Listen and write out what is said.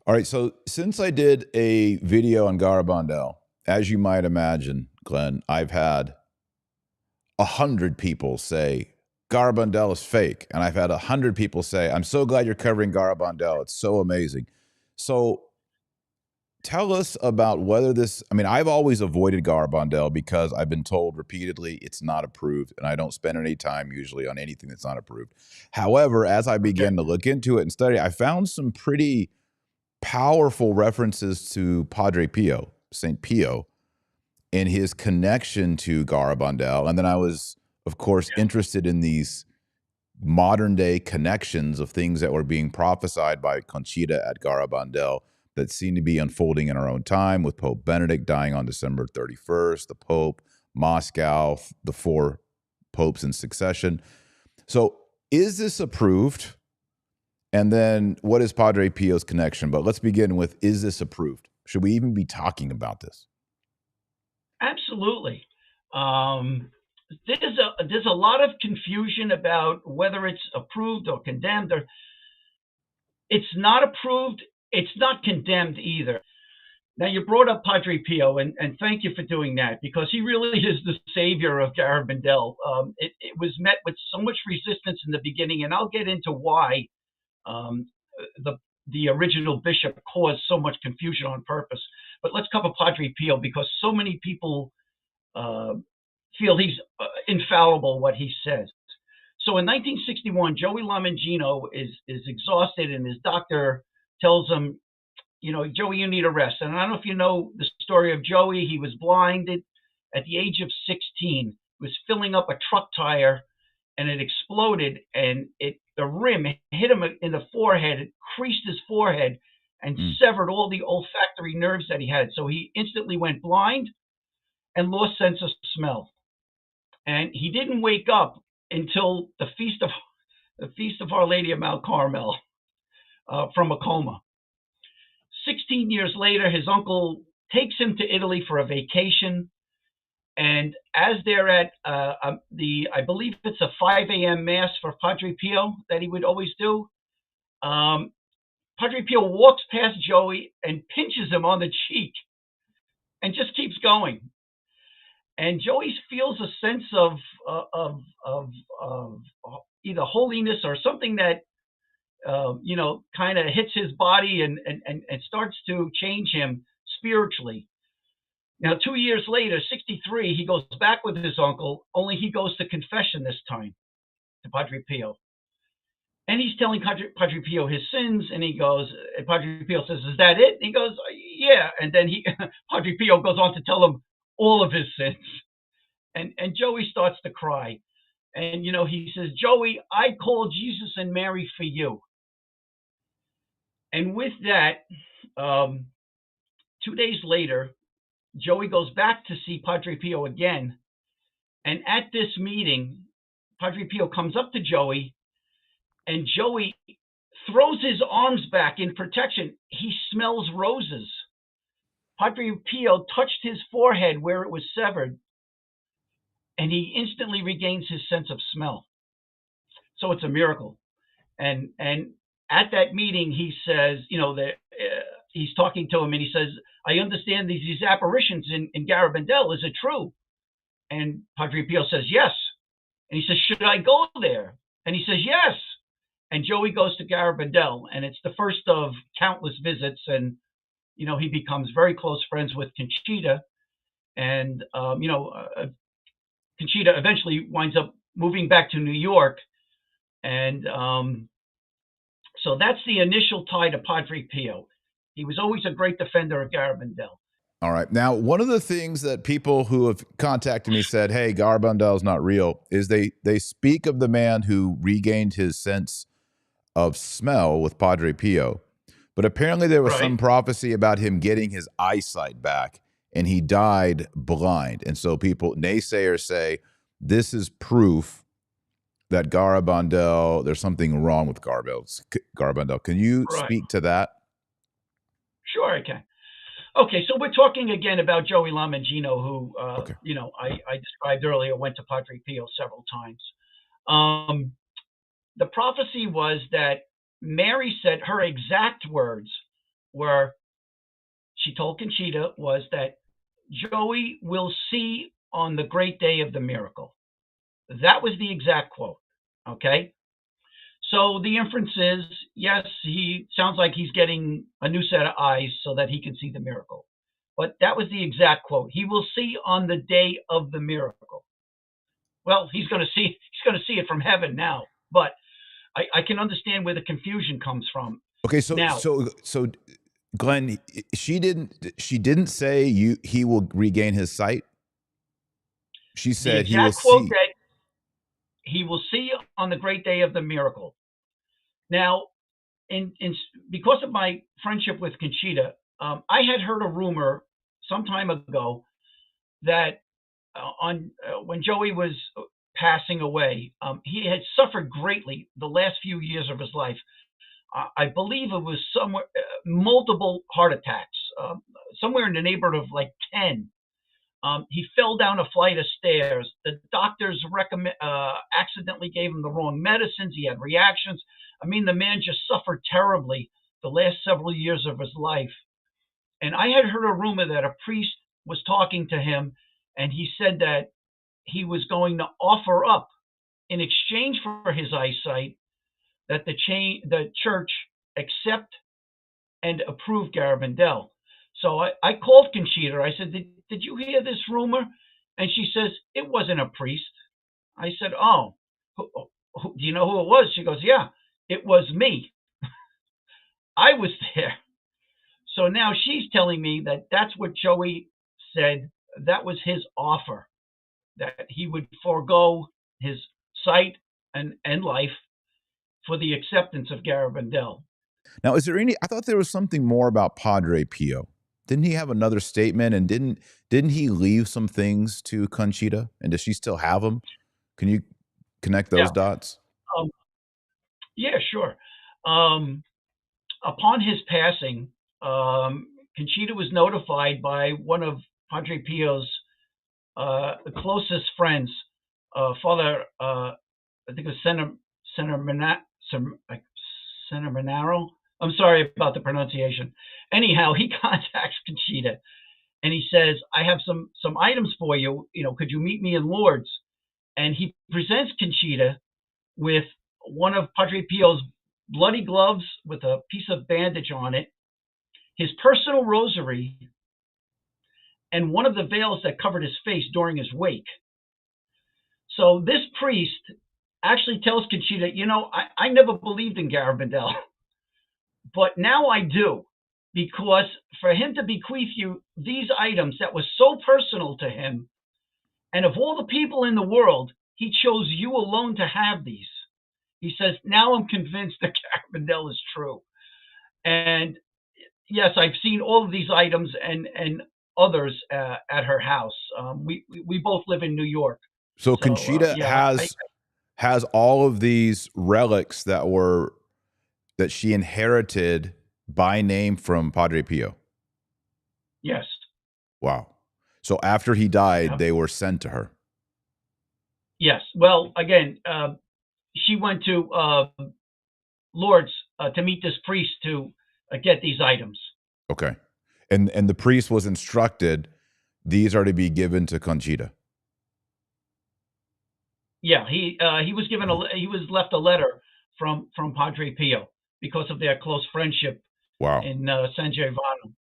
All right, so since I did a video on Garabandal, as you might imagine, Glenn, I've had 100 people say Garabandal is fake, and I've had 100 people say, "I'm so glad you're covering Garabandal. It's so amazing." So tell us about whether this. I mean, I've always avoided Garabandal because I've been told repeatedly it's not approved, and I don't spend any time usually on anything that's not approved. However, as I Okay. began to look into it and study, I found some pretty powerful references to Padre Pio, St. Pio, and his connection to Garabandal. And then I was, of course, Yeah. interested in these modern day connections of things that were being prophesied by Conchita at Garabandal that seem to be unfolding in our own time, with Pope Benedict dying on December 31st, the Pope, Moscow, the four popes in succession. So is this approved? And then what is Padre Pio's connection? But let's begin with, is this approved? Should we even be talking about this? Absolutely. Um, there's a lot of confusion about whether it's approved or condemned. Or it's not approved. It's not condemned either. Now you brought up Padre Pio, and thank you for doing that because he really is the savior of Garabandal. It was met with so much resistance in the beginning, and I'll get into why um, the the original bishop caused so much confusion on purpose. But let's cover Padre Pio because so many people uh, feel he's infallible what he says. So in 1961, Joey Lamangino is exhausted, and his doctor tells him, Joey, you need a rest. And I don't know if you know the story of Joey. He was blinded at the age of 16. He was filling up a truck tire, and it exploded, and the rim hit him in the forehead. It creased his forehead and Mm. severed all the olfactory nerves that he had. So he instantly went blind and lost sense of smell. And he didn't wake up until the feast of Our Lady of Mount Carmel from a coma. 16 years later, his uncle takes him to Italy for a vacation. And as they're at I believe it's a 5 a.m. mass for Padre Pio that he would always do. Um, Padre Pio walks past Joey and pinches him on the cheek and just keeps going. And Joey feels a sense of either holiness or something that kind of hits his body and starts to change him spiritually. Now, 2 years later, 63, he goes back with his uncle, only he goes to confession this time to Padre Pio. And he's telling Padre Pio his sins, and Padre Pio says, "Is that it?" And he goes, "Yeah." And then Padre Pio goes on to tell him all of his sins. And Joey starts to cry. And, he says, "Joey, I called Jesus and Mary for you." And with that, um, 2 days later, Joey goes back to see Padre Pio again. And at this meeting, Padre Pio comes up to Joey, and Joey throws his arms back in protection. He smells roses. Padre Pio touched his forehead where it was severed, and he instantly regains his sense of smell. So it's a miracle. And at that meeting, he says, that he's talking to him, and he says, "I understand these apparitions in Garabandal. Is it true?" And Padre Pio says, "Yes." And he says, "Should I go there?" And he says, "Yes." And Joey goes to Garabandal, and it's the first of countless visits. And he becomes very close friends with Conchita, and Conchita eventually winds up moving back to New York, and so that's the initial tie to Padre Pio. He was always a great defender of Garabandal. All right. Now, one of the things that people who have contacted me said, "Hey, Garabandal is not real," is they speak of the man who regained his sense of smell with Padre Pio. But apparently there was Right. some prophecy about him getting his eyesight back, and he died blind. And so naysayers say, this is proof that Garabandal, there's something wrong with Garabandal. Can you Right. speak to that? Sure, I can. Okay, so we're talking again about Joey Lamangino, who, Okay. I described earlier, went to Padre Pio several times. Um, the prophecy was that Mary said her exact words where she told Conchita was that Joey will see on the great day of the miracle. That was the exact quote. Okay. So the inference is, yes, he sounds like he's getting a new set of eyes so that he can see the miracle. But that was the exact quote. He will see on the day of the miracle. Well, he's going to see it from heaven now. But I can understand where the confusion comes from. Okay, Now, so Glenn, she didn't say he will regain his sight. She the said he will exact quote see. that he will see on the great day of the miracle. Now, in because of my friendship with Conchita, I had heard a rumor some time ago that on when Joey was passing away, he had suffered greatly the last few years of his life. I believe it was somewhere multiple heart attacks, somewhere in the neighborhood of like 10. He fell down a flight of stairs. The doctors accidentally gave him the wrong medicines. He had reactions. I mean, the man just suffered terribly the last several years of his life. And I had heard a rumor that a priest was talking to him, and he said that he was going to offer up, in exchange for his eyesight, that the church accept and approve Garabandal. So I called Conchita. I said, did you hear this rumor? And she says, it wasn't a priest. I said, oh, do you know who it was? She goes, yeah, it was me. I was there. So now she's telling me that that's what Joey said. That was his offer, that he would forego his sight and life for the acceptance of Garabandal. Now, is there any? I thought there was something more about Padre Pio. Didn't he have another statement? And didn't he leave some things to Conchita? And does she still have them? Can you connect those Yeah, dots? um, yeah, sure. Um, Upon his passing, Conchita was notified by one of Padre Pio's closest friends, Father, I think it was Senator Monaro. I'm sorry about the pronunciation. Anyhow, he contacts Conchita and he says, "I have some items for you. You know, could you meet me in Lourdes?" And he presents Conchita with one of Padre Pio's bloody gloves with a piece of bandage on it, his personal rosary, and one of the veils that covered his face during his wake. So this priest actually tells Conchita, I never believed in Garabandal, but now I do, because for him to bequeath you these items that was so personal to him, and of all the people in the world, he chose you alone to have these. He says, now I'm convinced that Garabandal is true. And yes, I've seen all of these items and others at her house. We both live in New York, So so Conchita yeah, has all of these relics that she inherited by name from Padre Pio. yes, Wow. So after he died, yeah, they were sent to her. yes. Well, again, she went to Lourdes to meet this priest to get these items. Okay. And the priest was instructed these are to be given to Conchita. Yeah, he was he was left a letter from Padre Pio because of their close friendship Wow. in San Giovanni.